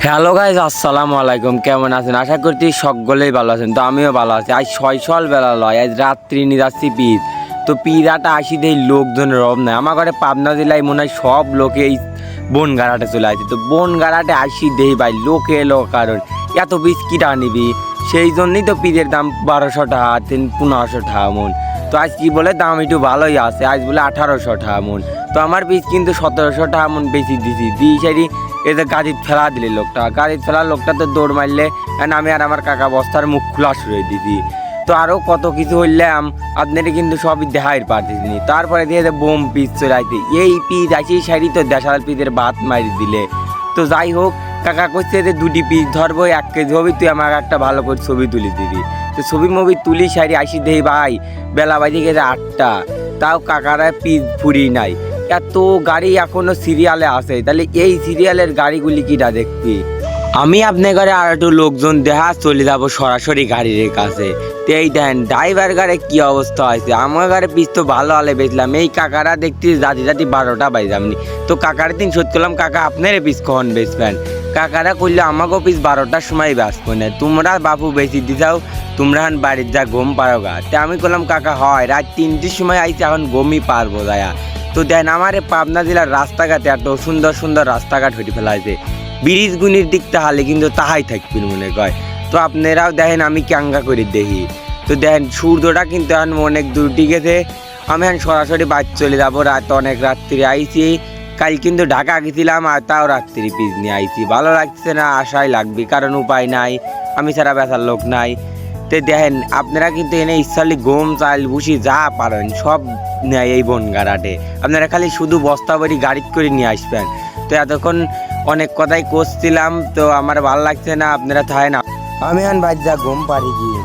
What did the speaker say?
Hello guys, আসসালামু আলাইকুম। কেমন আছেন? আশা করছি সকলেই ভালো আছেন। তো আমিও ভালো আছি। আজ সকাল বেলা লয়, আজ রাত্রি নিয়ে যাচ্ছি পিঠ। তো পিড়াটা আসি দেই লোকজনের অভাব নাই। আমার ঘরে পাবনা জেলায় মনে হয় সব লোকে এই বনগাড়াটে চলে আসে। তো বনগাড়াটে আসি দেই ভাই লোকে এলো, কারণ এত পিস কিটা নিবি, সেই জন্যই তো পিঠের দাম 1200 টাকা, 1500 টাকা মন। তো আজ কি বলে দাম একটু ভালোই আছে, আজ বলে 1800 টাকা মন। তো আমার পিস কিন্তু 1700 টাকা মন বেশি দিছি। দিই সারি এতে গাড়ির ফেলা দিলে লোকটা, গাড়ির ফেলা লোকটা তো দৌড় মারলে, আমি আর আমার কাকা বস্তার মুখ খোলা শুরু দিছি। তো আরও কত কিছু হইলাম আপনারা কিন্তু সবই দেখাই পারতেছি। তারপরে দিয়ে বোম পিস চলে আইতে, এই পিস আসি সারি তো দেশাল পিসের ভাত মারি দিলে। তো যাই হোক, কাকা করছে যে 2টি পিস ধরবো, 1 কেজি হবি, তুই আমাকে একটা ভালো করে ছবি তুলি দিবি। তো ছবি মবি তুলি সারি আসি দেই ভাই বেলা বাজে গেছে 8টা, তাও কাকারা পিস ফুরি নাই। এত গাড়ি এখনো সিরিয়ালে আছে, তাহলে এই সিরিয়ালের গাড়িগুলি কিটা দেখবি। আমি আপনার ঘরে আর একটু লোকজন দেখা চলে যাবো সরাসরি গাড়ির কাছে। তো এই দেন ড্রাইভার গাড়ি কি অবস্থা হয়েছে। আমার ঘরে পিস তো ভালো আলে বেচলাম, এই কাকারা দেখতে জাতি 12টা বাইজামনি। তো কাকার দিন শোধ করলাম, কাকা আপনারে পিস কখন বেচবেন। কাকারা করলে আমাকেও পিস 12টার সময় বেচবো না, তোমরা বাবু বেশি দি যাও, তোমরা এখন বাড়ির যা ঘুম পারো গা। তো আমি করলাম কাকা হয় রাত 3টির সময় আইছে, এখন ঘুমই পারবো যায়া। তো দেন আমার পাবনা জেলার রাস্তাঘাটে এত সুন্দর সুন্দর রাস্তাঘাট হয়ে ফেলাইছে, ব্রিজ গুনির দিক তাহলে কিন্তু তাহাই থাকবেন মনে কয়। তো আপনারাও দেখেন আমি ক্যাঙ্গা করে দেখি। তো দেখেন সূর্যটা কিন্তু এখন অনেক দূর গেছে। আমি এখন সরাসরি বাড়ি চলে যাবো, রাত অনেক রাত্রি আইছি। কাল কিন্তু ঢাকা গেছিলাম আর তাও রাত্রি পিস নিয়ে আইছি। ভালো লাগছে না, আশাই লাগবে, কারণ উপায় নাই, আমি ছাড়া বেচার লোক নাই। তো দেখেন আপনারা কিন্তু এনে ইচ্ছালি গম চাল ভুসি যা পারেন সব নেয় এই বনগাড়াটে। আপনারা খালি শুধু বস্তা বাড়ি গাড়ি করে নিয়ে আসবেন। তো এতক্ষণ অনেক কথাই করছিলাম, তো আমার ভালো লাগছে না, আপনারা থাকেন। আমি এখন বাদ যা ঘুম পারি গিয়ে।